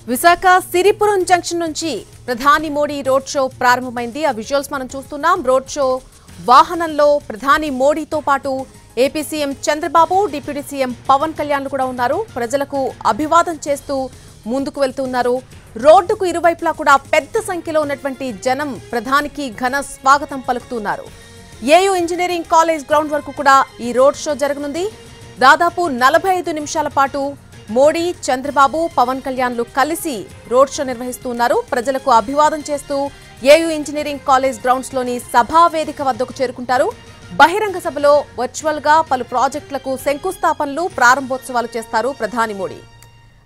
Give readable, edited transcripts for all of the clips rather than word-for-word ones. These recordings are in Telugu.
విశాఖ సిరిపురం జంక్షన్ నుంచి ప్రధాని మోడీ రోడ్ షో ప్రారంభమైంది. ఆ విజువల్స్ మనం చూస్తున్నాం. రోడ్ షో వాహనంలో ప్రధాని మోడీతో పాటు AP CM Chandrababu, deputy CM Pawan Kalyan కూడా ఉన్నారు. ప్రజలకు అభివాదం చేస్తూ ముందుకు వెళ్తున్నారు. రోడ్డుకు ఇరువైపులా కూడా పెద్ద సంఖ్యలో ఉన్నటువంటి జనం ప్రధానికి ఘన స్వాగతం పలుకుతున్నారు. ఏయూ ఇంజనీరింగ్ కాలేజ్ గ్రౌండ్ వరకు కూడా ఈ రోడ్ షో జరగనుంది. దాదాపు 45 నిమిషాల పాటు మోడీ, చంద్రబాబు, పవన్ కళ్యాణ్లు కలిసి రోడ్ షో నిర్వహిస్తున్నారు. ప్రజలకు అభివాదం చేస్తూ ఏయూ ఇంజనీరింగ్ కాలేజ్ గ్రౌండ్స్ లోని సభా వేదిక వద్దకు చేరుకుంటారు. బహిరంగ సభలో వర్చువల్ గా పలు ప్రాజెక్టులకు శంకుస్థాపనలు, ప్రారంభోత్సవాలు చేస్తారు ప్రధాని మోడీ.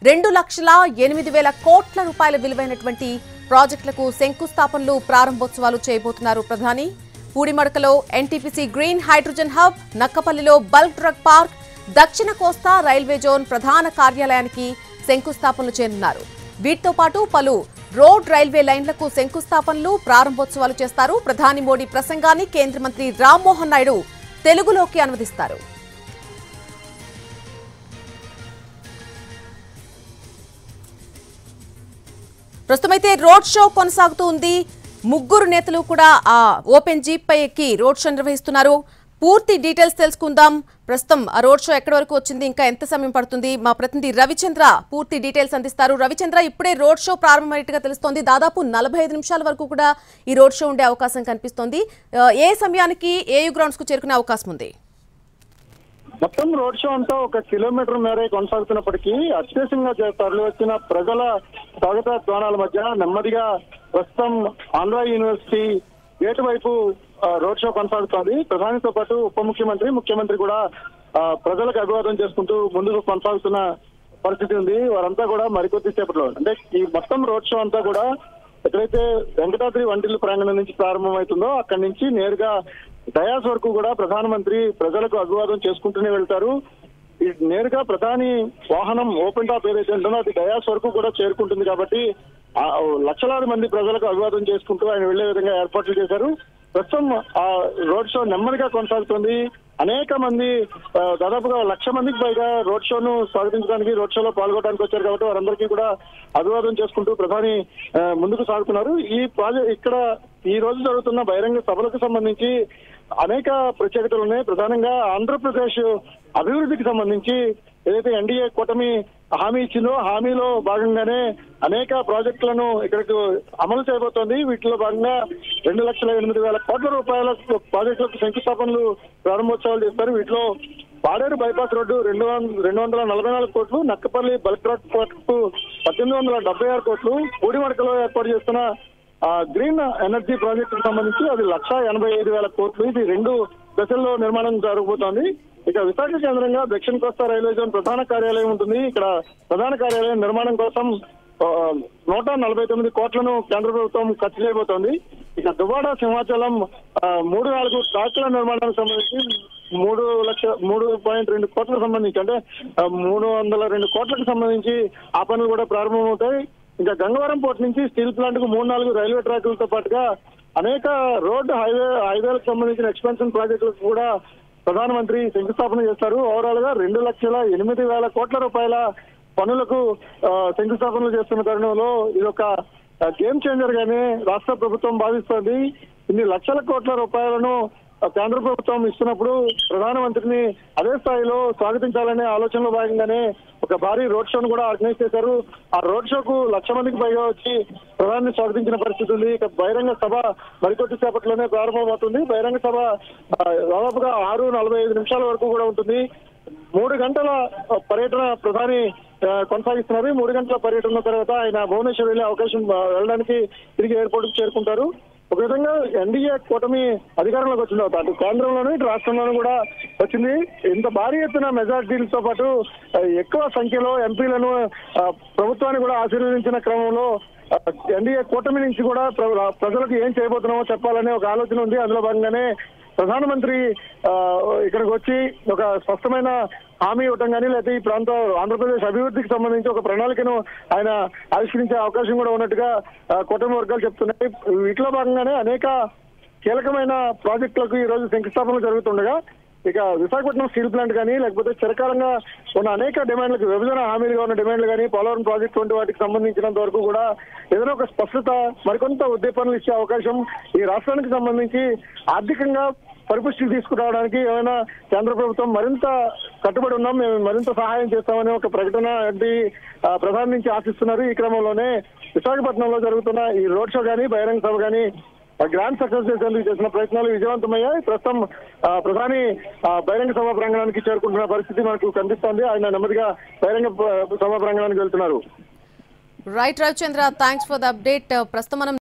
2,08,000 కోట్ల రూపాయల విలువైనటువంటి ప్రాజెక్టులకు శంకుస్థాపనలు, ప్రారంభోత్సవాలు చేయబోతున్నారు ప్రధాని. పూడిమడకలో ఎన్టీపీసీ గ్రీన్ హైడ్రోజన్ హబ్, నక్కపల్లిలో బల్క్ డ్రగ్ పార్క్, దక్షిణ కోస్తా రైల్వే జోన్ ప్రధాన కార్యాలయానికి శంకుస్థాపనలు చేయనున్నారు. వీటితో పాటు పలు రోడ్, రైల్వే లైన్లకు శంకుస్థాపనలు, ప్రారంభోత్సవాలు చేస్తారు. ప్రధాని మోడీ ప్రసంగాన్ని కేంద్ర మంత్రి రామ్మోహన్ నాయుడు తెలుగులోకి అనువదిస్తారు. ప్రస్తుతమైతే రోడ్ షో కొనసాగుతూ ఉంది. ముగ్గురు నేతలు కూడా ఆ ఓపెన్ జీప్ పై ఎక్కి రోడ్ షో నిర్వహిస్తున్నారు. పూర్తి డీటెయిల్స్ తెలుసుకుందాం. ప్రస్తుతం ఆ రోడ్ షో ఎక్కడి వరకు వచ్చింది, ఇంకా ఎంత సమయం పడుతుంది, మా ప్రతినిధి రవిచంద్ర పూర్తి డీటెయిల్స్ అందిస్తారు. రవిచంద్ర, ఇప్పుడే రోడ్ షో ప్రారంభమైనట్టుగా తెలుస్తోంది. దాదాపు 45 నిమిషాల వరకు కూడా ఈ రోడ్ షో ఉండే అవకాశం కనిపిస్తోంది. ఏ సమయానికి ఏయూ గ్రౌండ్స్ కు చేరుకునే అవకాశం ఉంది? మొత్తం రోడ్ షో అంతా 1 కిలోమీటర్ మేరే కొనసాగుతున్నప్పటికీ అత్యవసరంగా తరలి వచ్చిన ప్రజల స్వాగత ధ్వానాల మధ్య నెమ్మదిగా ప్రస్తుతం ఆంధ్ర యూనివర్సిటీ గేటు వైపు రోడ్ షో కొనసాగుతోంది. ప్రధానితో పాటు ఉప ముఖ్యమంత్రి, ముఖ్యమంత్రి కూడా ప్రజలకు అభివాదం చేసుకుంటూ ముందుకు కొనసాగుతున్న పరిస్థితి ఉంది. వారంతా కూడా మరికొద్ది సేపట్లో, అంటే ఈ మొత్తం రోడ్ షో అంతా కూడా ఎక్కడైతే వెంకటాద్రి వంటిల్లు ప్రాంగణం నుంచి ప్రారంభమవుతుందో అక్కడి నుంచి నేరుగా డయాస్ వరకు కూడా ప్రధానమంత్రి ప్రజలకు అభివాదం చేసుకుంటూనే వెళ్తారు. నేరుగా ప్రధాని వాహనం ఓపెన్ టాప్ ఏదైతే ఉంటుందో అది డయాస్ వరకు కూడా చేరుకుంటుంది. కాబట్టి లక్షలాది మంది ప్రజలకు అభివాదం చేసుకుంటూ ఆయన వెళ్లే విధంగా ఏర్పాట్లు చేశారు. ప్రస్తుతం ఆ రోడ్ షో నెమ్మదిగా కొనసాగుతుంది. అనేక మంది, దాదాపుగా 1,00,000 మందికి పైగా రోడ్ షోను స్వాగతించడానికి, రోడ్ షోలో పాల్గొనడానికి వచ్చారు. కాబట్టి వారందరికీ కూడా అభివాదం చేసుకుంటూ ప్రధాని ముందుకు సాగుతున్నారు. ఇక్కడ ఈ రోజు జరుగుతున్న బహిరంగ సభలకు సంబంధించి అనేక ప్రత్యేకతలు ఉన్నాయి. ప్రధానంగా ఆంధ్రప్రదేశ్ అభివృద్ధికి సంబంధించి ఏదైతే ఎన్డీఏ కూటమి హామీ ఇచ్చిందో హామీలో భాగంగానే అనేక ప్రాజెక్టులను ఇక్కడికి అమలు చేయబోతోంది. వీటిలో భాగంగా 2,08,000 కోట్ల రూపాయల ప్రాజెక్టులకు శంకుస్థాపనలు, ప్రారంభోత్సవాలు చేస్తారు. వీటిలో పాడేరు బైపాస్ రోడ్డు 244 కోట్లు, నక్కపల్లి బల్క్ డ్రగ్ పార్క్ 1,876 కోట్లు, పూడిమడకలో ఏర్పాటు చేస్తున్న గ్రీన్ ఎనర్జీ ప్రాజెక్టుకు సంబంధించి అది 1,85,000 కోట్లు. ఇది 2 దశల్లో నిర్మాణం జరగబోతోంది. ఇక విశాఖ కేంద్రంగా దక్షిణ కోస్తా రైల్వే జోన్ ప్రధాన కార్యాలయం ఉంటుంది. ఇక్కడ ప్రధాన కార్యాలయం నిర్మాణం కోసం 149 కోట్లను కేంద్ర ప్రభుత్వం ఖర్చు చేయబోతోంది. ఇక దువ్వాడ, సింహాచలం 3-4 ట్రాక్ల నిర్మాణానికి సంబంధించి 3.2 కోట్లకు సంబంధించి, అంటే 302 కోట్లకు సంబంధించి ఆ పనులు కూడా ప్రారంభమవుతాయి. ఇంకా గంగవరం పోర్ట్ నుంచి స్టీల్ ప్లాంట్ కు 3-4 రైల్వే ట్రాకులతో పాటుగా అనేక రోడ్, హైవేలకు సంబంధించిన ఎక్స్పెన్షన్ ప్రాజెక్టులకు కూడా ప్రధానమంత్రి శంకుస్థాపన చేస్తారు. ఓవరాల్ గా 2,08,000 కోట్ల రూపాయల పనులకు శంకుస్థాపనలు చేస్తున్న తరుణంలో ఇది ఒక గేమ్ చేంజర్ గానే రాష్ట్ర ప్రభుత్వం భావిస్తోంది. ఇన్ని లక్షల కోట్ల రూపాయలను కేంద్ర ప్రభుత్వం ఇస్తున్నప్పుడు ప్రధానమంత్రిని అదే స్థాయిలో స్వాగతించాలనే ఆలోచనలో భాగంగానే ఒక భారీ రోడ్ షోను కూడా ఆర్గనైజ్ చేశారు. ఆ రోడ్ షోకు 1,00,000 మందికి పైగా వచ్చి ప్రధాని స్వాగతించిన పరిస్థితి ఉంది. ఇక బహిరంగ సభ మరికొద్ది సేపట్లోనే ప్రారంభమవుతుంది. బహిరంగ సభ దాదాపుగా 6:45 నిమిషాల వరకు కూడా ఉంటుంది. 3 గంటల పర్యటన ప్రధాని కొనసాగిస్తున్నారు. 3 గంటల పర్యటన తర్వాత ఆయన భువనేశ్వర్ వెళ్లే అవకాశం, వెళ్ళడానికి తిరిగి ఎయిర్పోర్ట్ కు చేరుకుంటారు. ఒక విధంగా ఎన్డీఏ కూటమి అధికారంలోకి వచ్చిన అటు కేంద్రంలోనూ ఇటు రాష్ట్రంలోనూ కూడా వచ్చింది. ఇంత భారీ ఎత్తున మెజార్టీలతో పాటు ఎక్కువ సంఖ్యలో ఎంపీలను ప్రభుత్వాన్ని కూడా ఆశీర్వదించిన క్రమంలో ఎన్డీఏ కూటమి నుంచి కూడా ప్రజలకు ఏం చేయబోతున్నామో చెప్పాలనే ఒక ఆలోచన ఉంది. అందులో భాగంగానే ప్రధానమంత్రి ఇక్కడికి వచ్చి ఒక స్పష్టమైన హామీ ఇవ్వటం కానీ, లేకపోతే ఈ ప్రాంతం ఆంధ్రప్రదేశ్ అభివృద్ధికి సంబంధించి ఒక ప్రణాళికను ఆయన ఆవిష్కరించే అవకాశం కూడా ఉన్నట్టుగా కూటమి వర్గాలు చెప్తున్నాయి. వీటిలో భాగంగానే అనేక కీలకమైన ప్రాజెక్టులకు ఈ రోజు శంకుస్థాపనలు జరుగుతుండగా ఇక విశాఖపట్నం స్టీల్ ప్లాంట్ కానీ లేకపోతే చిరకాలంగా ఉన్న అనేక డిమాండ్లకు విభజన హామీలుగా ఉన్న డిమాండ్లు కానీ పోలవరం ప్రాజెక్టు వంటి వాటికి సంబంధించినంత వరకు కూడా ఏదైనా ఒక స్పష్టత మరికొంత ఉద్దీపనలు ఇచ్చే అవకాశం ఈ రాష్ట్రానికి సంబంధించి ఆర్థికంగా పరిపుష్టికి తీసుకురావడానికి ఏమైనా కేంద్ర ప్రభుత్వం మరింత కట్టుబడి ఉన్నాం, మేము మరింత సహాయం చేస్తామనే ఒక ప్రకటన ప్రధాని నుంచి ఆశిస్తున్నారు. ఈ క్రమంలోనే విశాఖపట్నంలో జరుగుతున్న ఈ రోడ్ షో కానీ బహిరంగ సభ కానీ గ్రాండ్ సక్సెస్ చేసేందుకు చేసిన ప్రయత్నాలు విజయవంతమయ్యాయి. ప్రస్తుతం ప్రధాని బహిరంగ సభా ప్రాంగణానికి చేరుకుంటున్న పరిస్థితి మనకు కనిపిస్తోంది. ఆయన నెమ్మదిగా బహిరంగ సభా ప్రాంగణానికి వెళ్తున్నారు. Right Ravichandra, thanks for the update. ప్రస్తుతం మనం